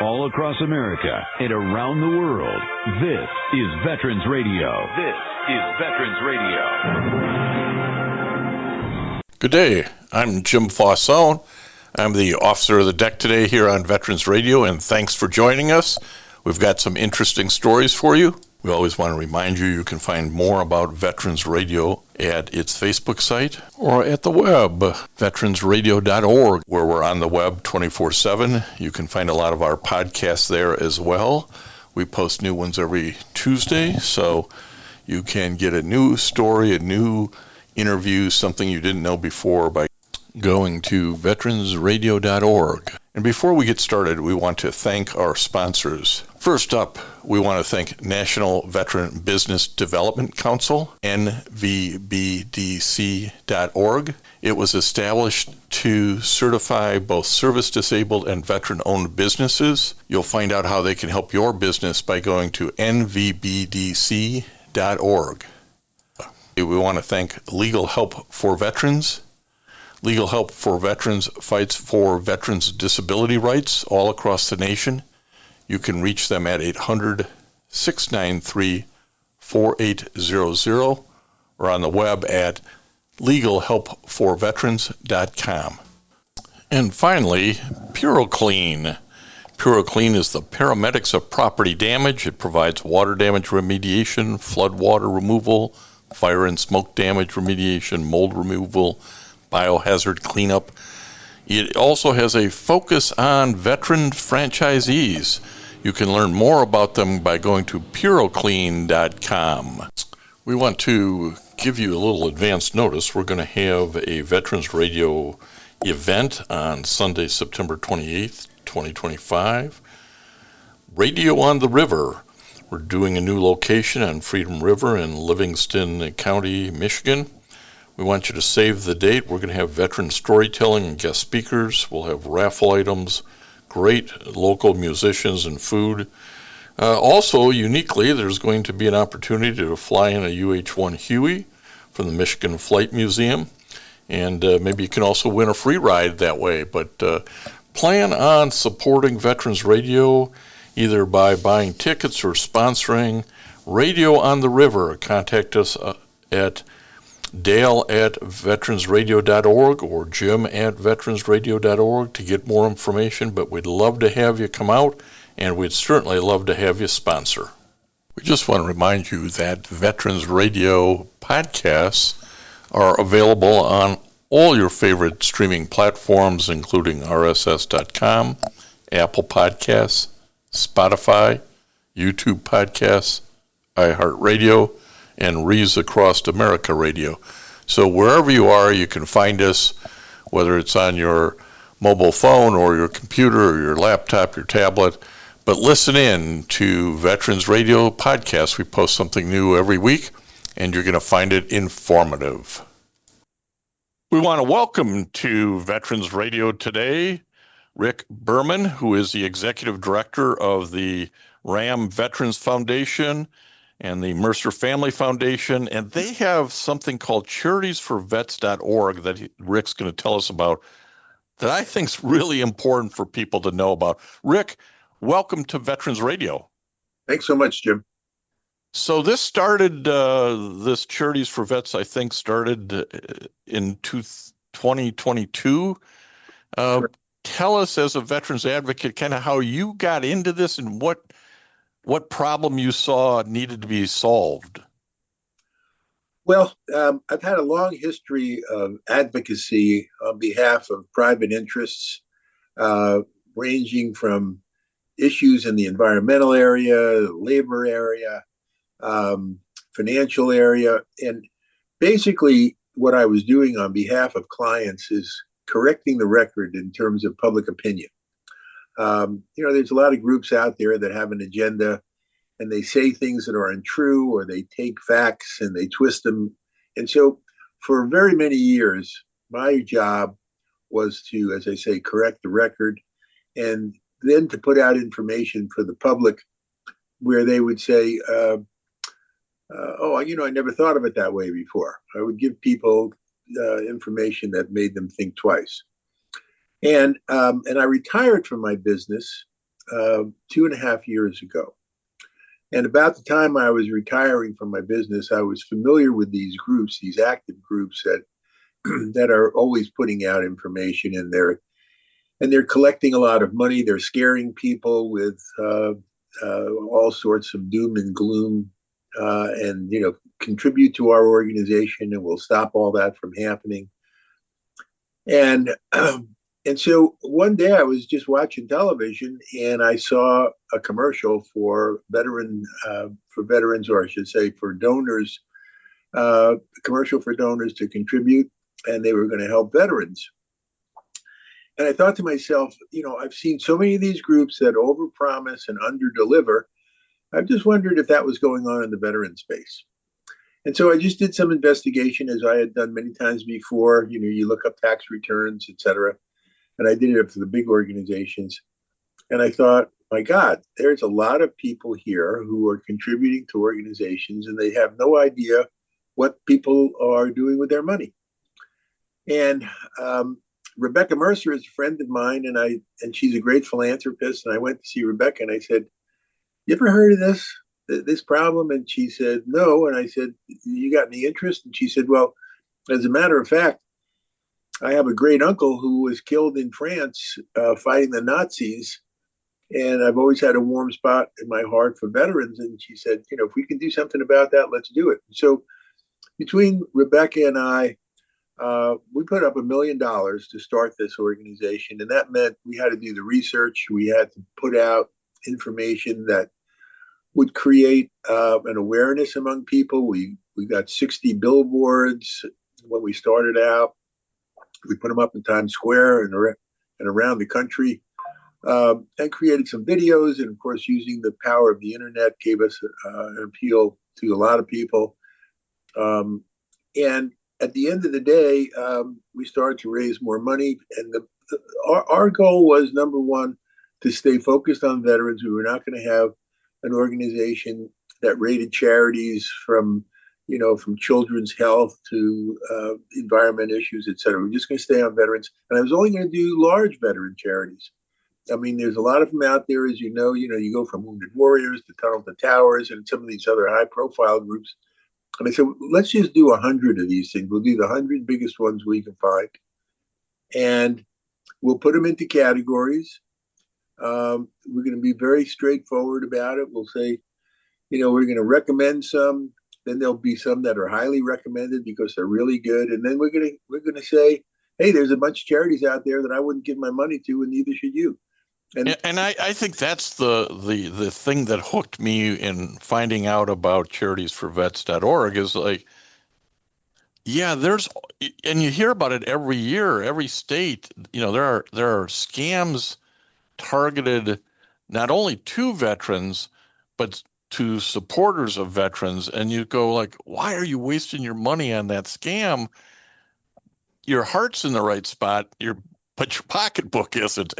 all across America and around the world. This is Veterans Radio. This is Veterans Radio. Good day. I'm Jim Fossone. I'm the officer of the deck today here on Veterans Radio, and thanks for joining us. We've got some interesting stories for you. We always want to remind you you can find more about Veterans Radio at its Facebook site or at the web, veteransradio.org, where we're on the web 24/7. You can find a lot of our podcasts there as well. We post new ones every Tuesday, so you can get a new story, a new interview, something you didn't know before by going to veteransradio.org. And before we get started, we want to thank our sponsors. First up, we want to thank National Veteran Business Development Council, nvbdc.org. It was established to certify both service-disabled and veteran-owned businesses. You'll find out how they can help your business by going to nvbdc.org. We want to thank Legal Help for Veterans. Legal Help for Veterans fights for veterans' disability rights all across the nation. You can reach them at 800-693-4800 or on the web at legalhelpforveterans.com. And finally, PuroClean. PuroClean is the paramedics of property damage. It provides water damage remediation, flood water removal, fire and smoke damage remediation, mold removal, biohazard cleanup. It also has a focus on veteran franchisees. You can learn more about them by going to puroclean.com. We want to give you a little advance notice. We're going to have a Veterans Radio event on Sunday, September 28th, 2025. Radio on the River. We're doing a new location on Freedom River in Livingston County, Michigan. We want you to save the date. We're going to have veteran storytelling and guest speakers. We'll have raffle items, great local musicians and food. Also, uniquely, there's going to be an opportunity to fly in a UH-1 Huey from the Michigan Flight Museum. And maybe you can also win a free ride that way. But plan on supporting Veterans Radio either by buying tickets or sponsoring Radio on the River. Contact us at Dale@veteransradio.org or Jim@veteransradio.org to get more information, but we'd love to have you come out, and we'd certainly love to have you sponsor. We just want to remind you that Veterans Radio podcasts are available on all your favorite streaming platforms, including RSS.com, Apple Podcasts, Spotify, YouTube Podcasts, iHeartRadio, and Rees Across America Radio. So wherever you are, you can find us, whether it's on your mobile phone or your computer or your laptop, your tablet. But listen in to Veterans Radio Podcasts. We post something new every week, and you're going to find it informative. We want to welcome to Veterans Radio today Rick Berman, who is the Executive Director of the RAM Veterans Foundation and the Mercer Family Foundation, and they have something called Charities.org that Rick's going to tell us about that I think is really important for people to know about. Rick, welcome to Veterans Radio. Thanks so much, Jim. So this started, this Charities for Vets, I think, started in 2022. Sure. Tell us, as a veterans advocate, kind of how you got into this and what problem you saw needed to be solved. Well, I've had a long history of advocacy on behalf of private interests, ranging from issues in the environmental area, labor area, financial area. And basically what I was doing on behalf of clients is correcting the record in terms of public opinion. There's a lot of groups out there that have an agenda and they say things that are untrue, or they take facts and they twist them. And so for very many years, my job was to, as I say, correct the record, and then to put out information for the public where they would say, I never thought of it that way before. I would give people information that made them think twice. And I retired from my business 2.5 years ago. And about the time I was retiring from my business, I was familiar with these groups, these active groups that that are always putting out information, and they're collecting a lot of money. They're scaring people with all sorts of doom and gloom, and contribute to our organization, and we'll stop all that from happening. And and so one day I was just watching television, and I saw a commercial for veterans, or I should say, for donors, a commercial for donors to contribute, and they were going to help veterans. And I thought to myself, I've seen so many of these groups that overpromise and underdeliver. I've just wondered if that was going on in the veteran space. And so I just did some investigation, as I had done many times before. You look up tax returns, et cetera. And I did it for the big organizations. And I thought, my God, there's a lot of people here who are contributing to organizations, and they have no idea what people are doing with their money. And Rebecca Mercer is a friend of mine, and she's a great philanthropist. And I went to see Rebecca, and I said, "You ever heard of this problem?" And she said, "No." And I said, "You got any interest?" And she said, "Well, as a matter of fact, I have a great uncle who was killed in France fighting the Nazis, and I've always had a warm spot in my heart for veterans." And she said, "If we can do something about that, let's do it." So between Rebecca and I, we put up $1 million to start this organization, and that meant we had to do the research. We had to put out information that would create an awareness among people. We got 60 billboards when we started out. We put them up in Times Square and around the country, and created some videos. And of course, using the power of the internet gave us an appeal to a lot of people. And at the end of the day, we started to raise more money. And our goal was, number one, to stay focused on veterans. We were not going to have an organization that rated charities from children's health to environment issues, et cetera. We're just going to stay on veterans. And I was only going to do large veteran charities. I mean, there's a lot of them out there, as you know. You go from Wounded Warriors to Tunnel to Towers and some of these other high-profile groups. And I said, let's just do 100 of these things. We'll do the 100 biggest ones we can find, and we'll put them into categories. We're going to be very straightforward about it. We'll say, we're going to recommend some. Then there'll be some that are highly recommended because they're really good. And then we're going to say, hey, there's a bunch of charities out there that I wouldn't give my money to, and neither should you. And I think that's the thing that hooked me in finding out about charitiesforvets.org is like, yeah, and you hear about it every year, every state. There are scams targeted not only to veterans, but to supporters of veterans. And you go like, why are you wasting your money on that scam? Your heart's in the right spot, but your pocketbook isn't.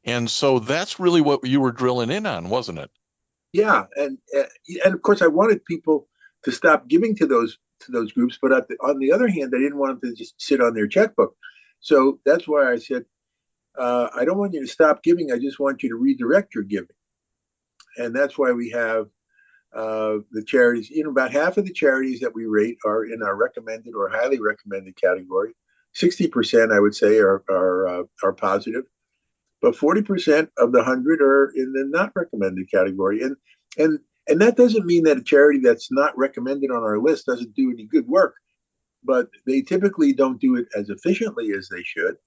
And so that's really what you were drilling in on, wasn't it? Yeah, and of course I wanted people to stop giving to those groups, but on the other hand, I didn't want them to just sit on their checkbook. So that's why I said, I don't want you to stop giving. I just want you to redirect your giving. And that's why we have the charities. About half of the charities that we rate are in our recommended or highly recommended category. 60%, I would say, are positive. But 40% of the 100 are in the not recommended category. And that doesn't mean that a charity that's not recommended on our list doesn't do any good work, but they typically don't do it as efficiently as they should.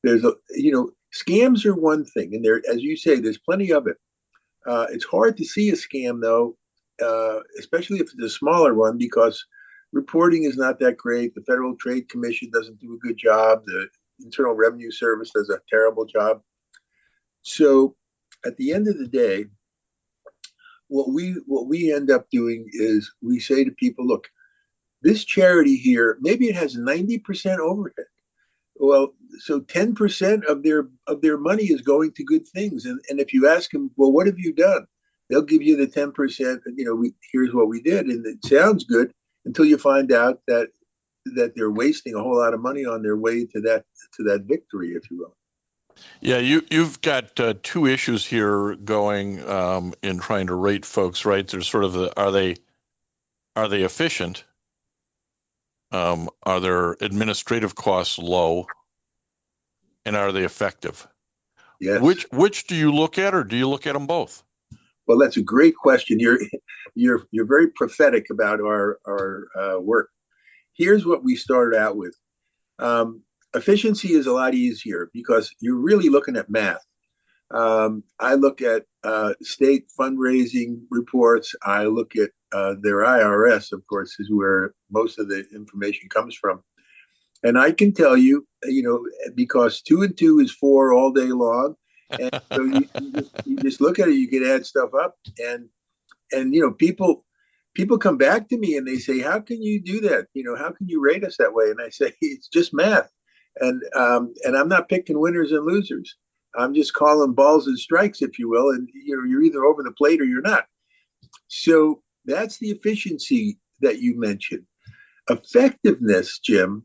Scams are one thing, and as you say, there's plenty of it. It's hard to see a scam, though, especially if it's a smaller one, because reporting is not that great. The Federal Trade Commission doesn't do a good job. The Internal Revenue Service does a terrible job. So at the end of the day, what we end up doing is we say to people, look, this charity here, maybe it has 90% overhead. Well, so 10% of their money is going to good things. And if you ask them, well, what have you done? They'll give you the 10%, here's what we did. And it sounds good until you find out that they're wasting a whole lot of money on their way to that victory, if you will. Yeah, you've got two issues here going in trying to rate folks, right? There's sort of are they efficient? Are their administrative costs low, and are they effective? Yes. Which do you look at, or do you look at them both? Well, that's a great question. You're very prophetic about our work. Here's what we started out with. Efficiency is a lot easier because you're really looking at math. I look at state fundraising reports. I look at their IRS, of course, is where most of the information comes from. And I can tell you, because 2 and 2 is 4 all day long. And so you just look at it, you can add stuff up. And people come back to me and they say, how can you do that? How can you rate us that way? And I say, it's just math. And I'm not picking winners and losers. I'm just calling balls and strikes, if you will. And you're either over the plate or you're not. So that's the efficiency that you mentioned. Effectiveness, Jim,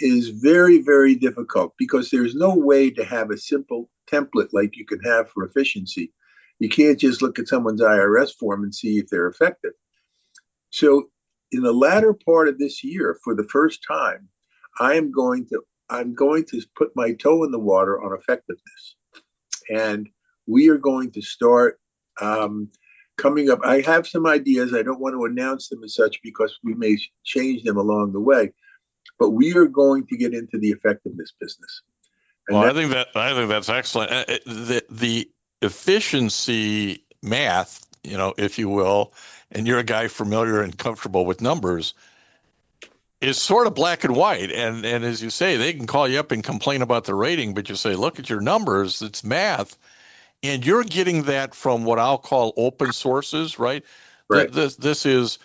is very, very difficult because there's no way to have a simple template like you can have for efficiency. You can't just look at someone's IRS form and see if they're effective. So in the latter part of this year, for the first time, I'm going to put my toe in the water on effectiveness. And we are going to start coming up. I have some ideas. I don't want to announce them as such because we may change them along the way. But we are going to get into the effectiveness business. Well, I think that's excellent. The efficiency math, if you will, and you're a guy familiar and comfortable with numbers, is sort of black and white. And as you say, they can call you up and complain about the rating, but you say, look at your numbers, it's math. And you're getting that from what I'll call open sources, right? Right. This is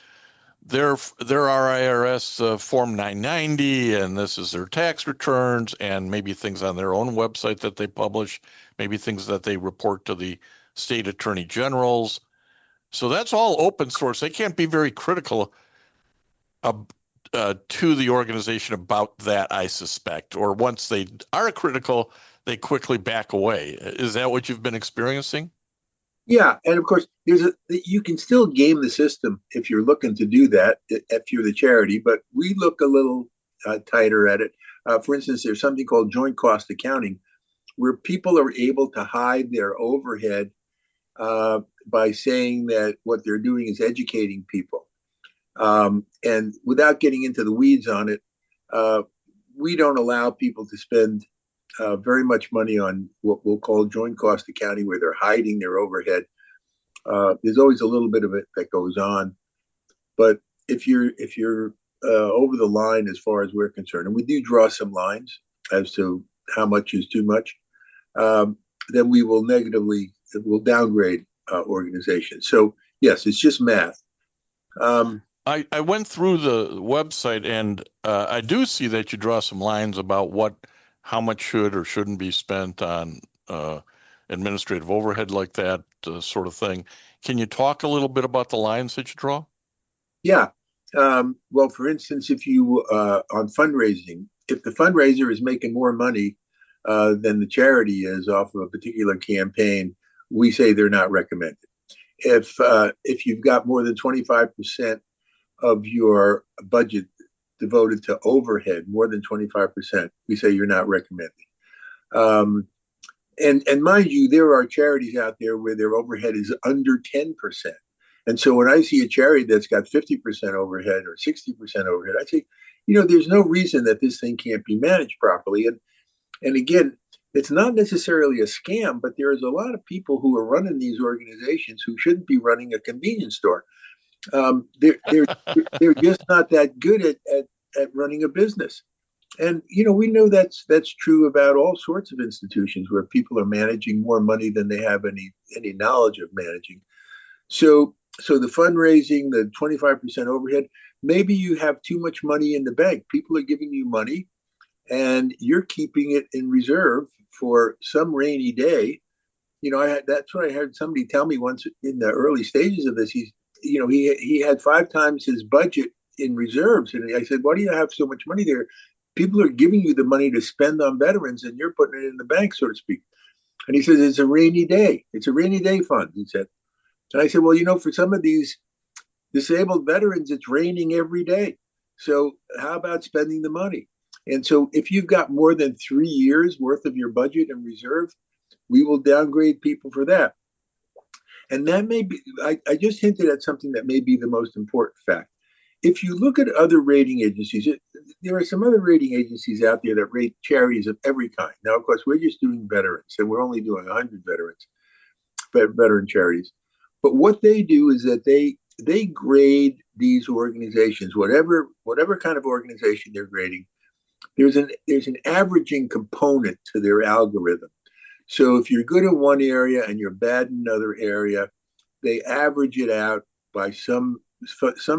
their IRS Form 990, and this is their tax returns, and maybe things on their own website that they publish, maybe things that they report to the state attorney generals. So that's all open source. They can't be very critical to the organization about that, I suspect. Or once they are critical, they quickly back away. Is that what you've been experiencing? Yeah, and of course, you can still game the system if you're looking to do that, if you're the charity. But we look a little tighter at it. For instance, there's something called joint cost accounting, where people are able to hide their overhead by saying that what they're doing is educating people. And without getting into the weeds on it, we don't allow people to spend very much money on what we'll call joint cost accounting, where they're hiding their overhead. There's always a little bit of it that goes on, but if you're over the line as far as we're concerned, and we do draw some lines as to how much is too much, then we'll downgrade organizations. So yes, it's just math. I went through the website, and I do see that you draw some lines about how much should or shouldn't be spent on administrative overhead like that sort of thing. Can you talk a little bit about the lines that you draw? Yeah. Well, for instance, if you on fundraising, if the fundraiser is making more money than the charity is off of a particular campaign, we say they're not recommended. If you've got more than 25% of your budget devoted to overhead, more than 25%, we say you're not recommending. And mind you, there are charities out there where their overhead is under 10%. And so when I see a charity that's got 50% overhead or 60% overhead, I say, there's no reason that this thing can't be managed properly. And again, it's not necessarily a scam, but there is a lot of people who are running these organizations who shouldn't be running a convenience store. They're just not that good at running a business. And we know that's true about all sorts of institutions where people are managing more money than they have any knowledge of managing. So the fundraising, the 25% overhead, maybe you have too much money in the bank. People are giving you money and you're keeping it in reserve for some rainy day. That's what I heard somebody tell me once in the early stages of this. He had 5 times his budget in reserves. And I said, why do you have so much money there? people are giving you the money to spend on veterans, and you're putting it in the bank, so to speak. And he says, it's a rainy day. It's a rainy day fund, he said. And I said, well, for some of these disabled veterans, it's raining every day. So how about spending the money? And so if you've got more than 3 years worth of your budget in reserve, we will downgrade people for that. And that may be, I just hinted at something that may be the most important fact. If you look at other rating agencies, there are some other rating agencies out there that rate charities of every kind. Now, of course, we're just doing veterans, and we're only doing 100 veteran charities. But what they do is that they grade these organizations, whatever kind of organization they're grading. There's an averaging component to their algorithm. So if you're good in one area and you're bad in another area, they average it out by some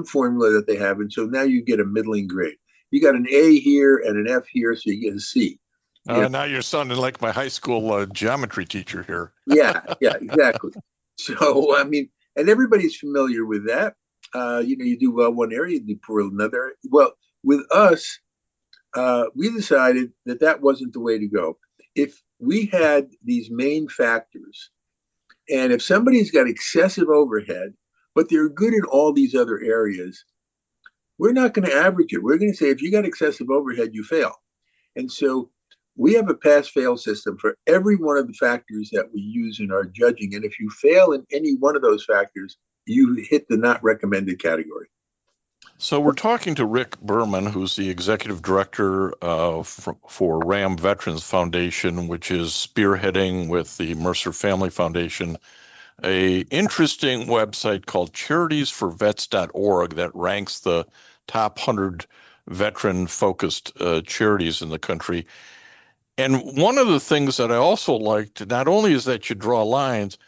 formula that they have, and so now you get a middling grade. You got an A here and an F here, so you get a C. Now you're sounding like my high school geometry teacher here. yeah, exactly. So and everybody's familiar with that. You do well one area, you do poor another. Well, with us, we decided that wasn't the way to go. If we had these main factors, and if somebody's got excessive overhead, but they're good in all these other areas, we're not going to average it. We're going to say, if you got excessive overhead, you fail. And so we have a pass-fail system for every one of the factors that we use in our judging. And if you fail in any one of those factors, you hit the not recommended category. So we're talking to Rick Berman, who's the executive director for RAM Veterans Foundation, which is spearheading with the Mercer Family Foundation a interesting website called charitiesforvets.org that ranks the top 100 veteran-focused charities in the country. And one of the things that I also liked, not only is that you draw lines,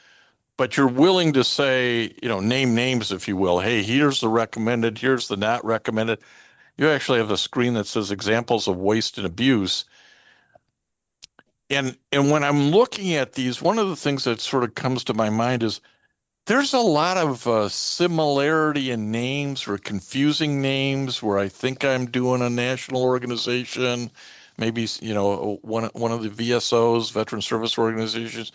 but you're willing to say, name names, if you will. Hey, here's the recommended, here's the not recommended. You actually have a screen that says examples of waste and abuse. And when I'm looking at these, one of the things that sort of comes to my mind is there's a lot of similarity in names or confusing names where I think I'm doing a national organization, maybe, one of the VSOs, Veteran Service Organizations.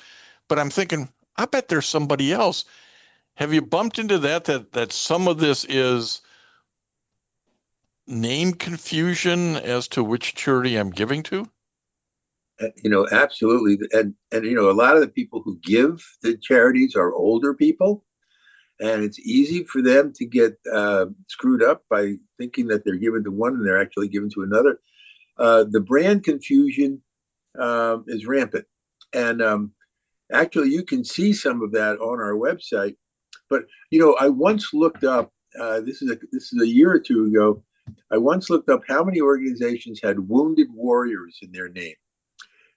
But I'm thinking, I bet there's somebody else. Have you bumped into that some of this is name confusion as to which charity I'm giving to? Absolutely. And a lot of the people who give to charities are older people, and it's easy for them to get screwed up by thinking that they're given to one and they're actually given to another. The brand confusion is rampant. And actually, you can see some of that on our website. But, I once looked up, this is a year or two ago, I once looked up how many organizations had wounded warriors in their name.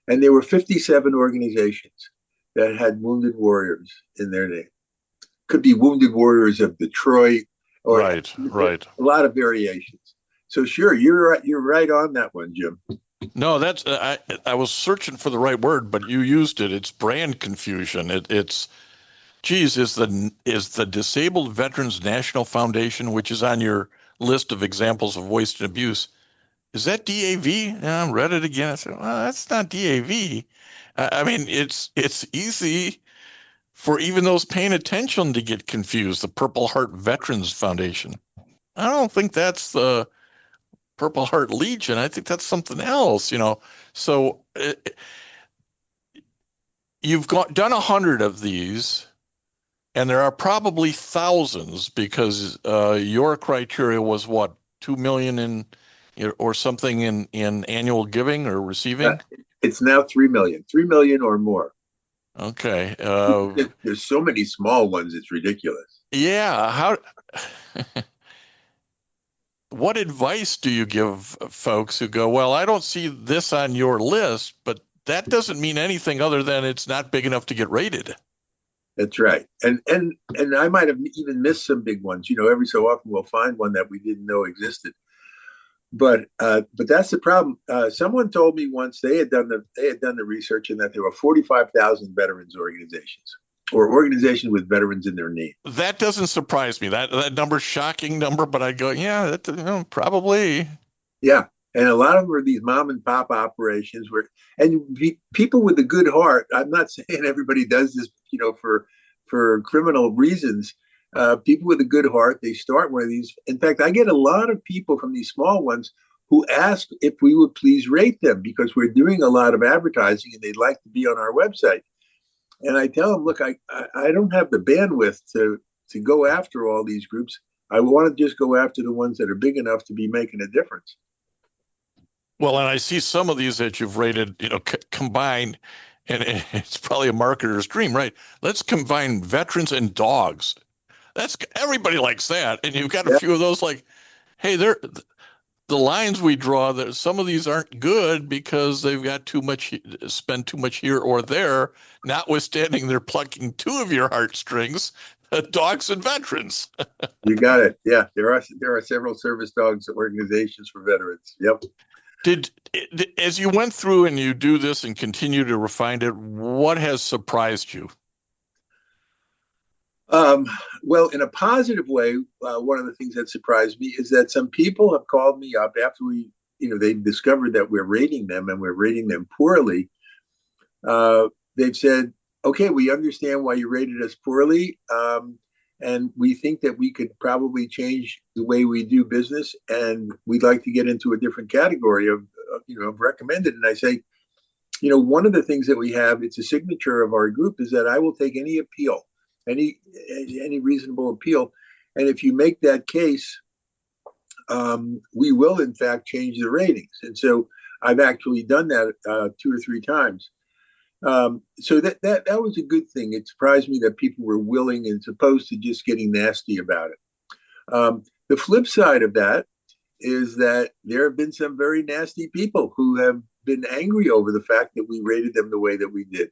And there were 57 organizations that had wounded warriors in their name. Could be Wounded Warriors of Detroit, or right. A lot of variations. So sure, you're right on that one, Jim. No, that's I was searching for the right word, but you used it. It's brand confusion. It's is the Disabled Veterans National Foundation, which is on your list of examples of waste and abuse. Is that DAV? Yeah, I read it again. I said, well, that's not DAV. It's easy for even those paying attention to get confused. The Purple Heart Veterans Foundation. I don't think that's the Purple Heart Legion. I think that's something else, So you've done 100 of these, and there are probably thousands because your criteria was what, 2 million in or something in annual giving or receiving? It's now 3 million or more. Okay. There's so many small ones, it's ridiculous. Yeah. What advice do you give folks who go, well, I don't see this on your list, but that doesn't mean anything other than it's not big enough to get rated? That's right. And I might have even missed some big ones. Every so often we'll find one that we didn't know existed. But that's the problem. Someone told me once they had done the research and that there were 45,000 veterans organizations or organizations with veterans in their name. That doesn't surprise me. That number's shocking number, but I go, yeah, that, probably. Yeah, And a lot of them are these mom and pop operations people with a good heart. I'm not saying everybody does this, for criminal reasons. People with a good heart, they start one of these. In fact, I get a lot of people from these small ones who ask if we would please rate them because we're doing a lot of advertising and they'd like to be on our website. And I tell them, look, I don't have the bandwidth to go after all these groups. I want to just go after the ones that are big enough to be making a difference. Well, and I see some of these that you've rated, combined, and it's probably a marketer's dream, right? Let's combine veterans and dogs. Everybody likes that, and you've got a few of those. Like, hey, they're the lines we draw. That some of these aren't good because they've got spend too much here or there. Notwithstanding, they're plucking two of your heartstrings, dogs and veterans. You got it. Yeah, there are several service dogs organizations for veterans. Yep. As you went through and you do this and continue to refine it, what has surprised you? Well, in a positive way, one of the things that surprised me is that some people have called me up after they discovered that we're rating them and we're rating them poorly. They've said, okay, we understand why you rated us poorly. And we think that we could probably change the way we do business, and we'd like to get into a different category of recommended. And I say, one of the things that we have, it's a signature of our group, is that I will take any appeal, any reasonable appeal, and if you make that case, we will in fact change the ratings. And so I've actually done that 2 or 3 times. So that was a good thing. It surprised me that people were willing as opposed to just getting nasty about it. The flip side of that is that there have been some very nasty people who have been angry over the fact that we rated them the way that we did.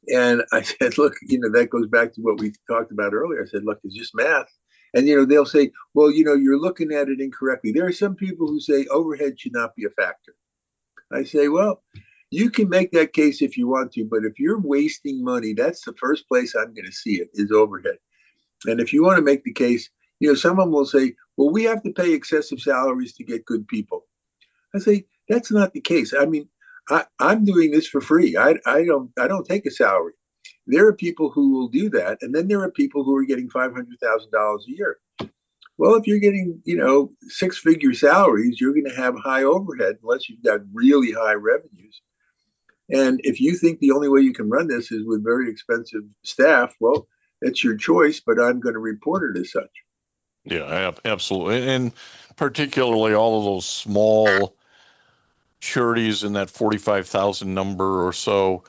And I said, look, that goes back to what we talked about earlier. I said, look, it's just math. And, they'll say, well, you're looking at it incorrectly. There are some people who say overhead should not be a factor. I say, well, you can make that case if you want to, but if you're wasting money, that's the first place I'm going to see it is overhead. And if you want to make the case, someone will say, well, we have to pay excessive salaries to get good people. I say, that's not the case. I mean, I'm doing this for free. I don't take a salary. There are people who will do that. And then there are people who are getting $500,000 a year. Well, if you're getting, 6-figure salaries, you're going to have high overhead unless you've got really high revenues. And if you think the only way you can run this is with very expensive staff, well, it's your choice, but I'm going to report it as such. Yeah, absolutely. And particularly all of those small charities in that 45,000 number or so,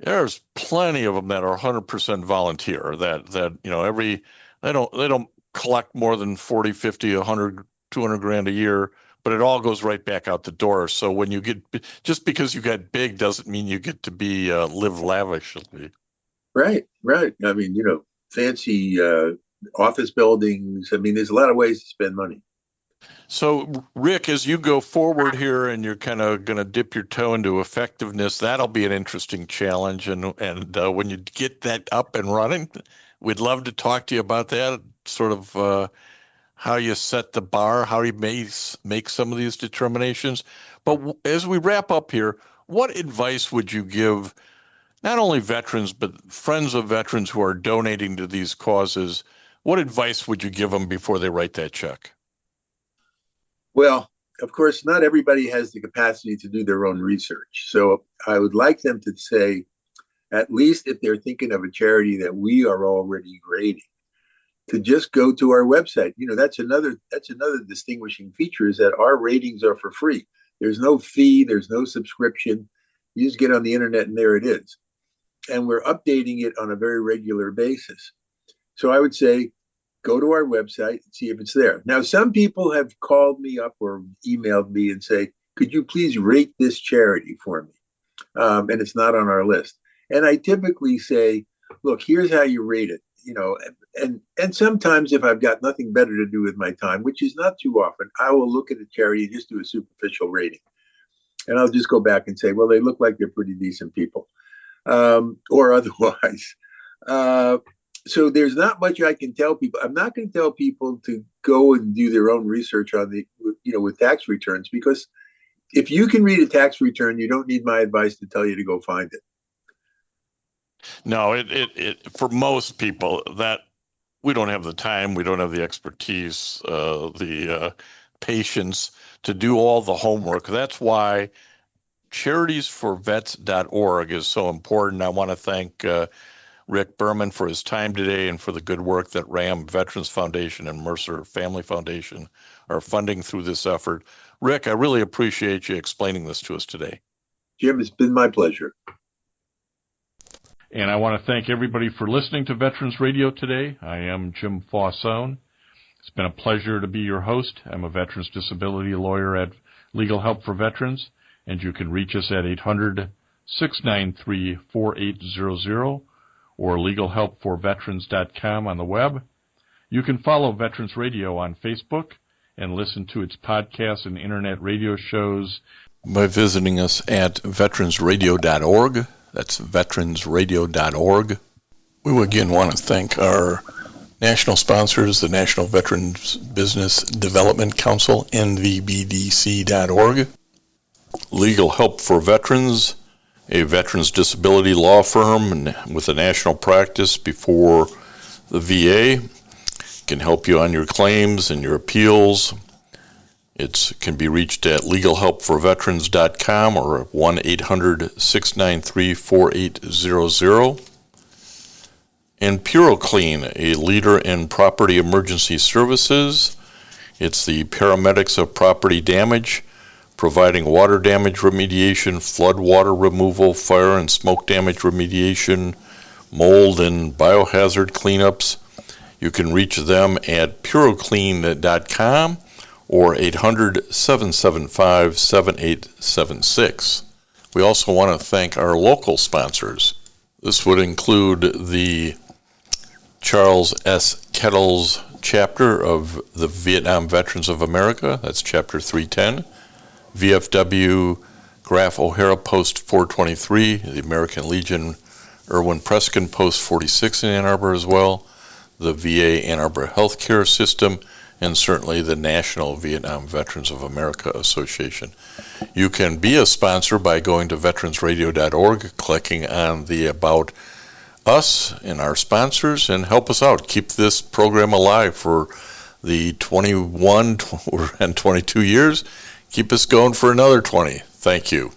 there's plenty of them that are 100% volunteer that they don't collect more than 40, 50, 100, 200 grand a year, but it all goes right back out the door. So when you just because you got big doesn't mean you get to be live lavishly. Right. I mean, fancy office buildings. I mean, there's a lot of ways to spend money. So, Rick, as you go forward here and you're kind of going to dip your toe into effectiveness, that'll be an interesting challenge. And when you get that up and running, we'd love to talk to you about that, sort of how you set the bar, how you make some of these determinations. But as we wrap up here, what advice would you give not only veterans, but friends of veterans who are donating to these causes? What advice would you give them before they write that check? Well, of course, not everybody has the capacity to do their own research. So I would like them to say, at least if they're thinking of a charity that we are already grading, to just go to our website. That's another distinguishing feature is that our ratings are for free. There's no fee, there's no subscription. You just get on the internet and there it is. And we're updating it on a very regular basis. So I would say, go to our website and see if it's there. Now, some people have called me up or emailed me and say, could you please rate this charity for me? And it's not on our list. And I typically say, look, here's how you rate it. And sometimes if I've got nothing better to do with my time, which is not too often, I will look at a charity and just do a superficial rating. And I'll just go back and say, well, they look like they're pretty decent people, or otherwise. So there's not much I can tell people. I'm not going to tell people to go and do their own research on with tax returns, because if you can read a tax return, you don't need my advice to tell you to go find it. No, it for most people that we don't have the time, we don't have the expertise, the patience to do all the homework. That's why charitiesforvets.org is so important. I want to thank Rick Berman for his time today and for the good work that RAM Veterans Foundation and Mercer Family Foundation are funding through this effort. Rick, I really appreciate you explaining this to us today. Jim, it's been my pleasure. And I want to thank everybody for listening to Veterans Radio today. I am Jim Faussone. It's been a pleasure to be your host. I'm a veterans disability lawyer at Legal Help for Veterans, and you can reach us at 800-693-4800 or legalhelpforveterans.com on the web. You can follow Veterans Radio on Facebook and listen to its podcasts and internet radio shows by visiting us at veteransradio.org. That's veteransradio.org. We again want to thank our national sponsors, the National Veterans Business Development Council, nvbdc.org, Legal Help for Veterans, a veterans disability law firm with a national practice before the VA, can help you on your claims and your appeals. It can be reached at legalhelpforveterans.com or 1-800-693-4800. And PuroClean, a leader in property emergency services. It's the paramedics of property damage, providing water damage remediation, flood water removal, fire and smoke damage remediation, mold and biohazard cleanups. You can reach them at puroclean.com or 800-775-7876. We also want to thank our local sponsors. This would include the Charles S. Kettles chapter of the Vietnam Veterans of America, that's chapter 310, VFW Graf O'Hara Post 423, the American Legion Irwin Preskin Post 46 in Ann Arbor as well, the VA Ann Arbor Healthcare System, and certainly the National Vietnam Veterans of America Association. You can be a sponsor by going to veteransradio.org, clicking on the About Us and our sponsors, and help us out. Keep this program alive for the 21 and 22 years. Keep us going for another 20. Thank you.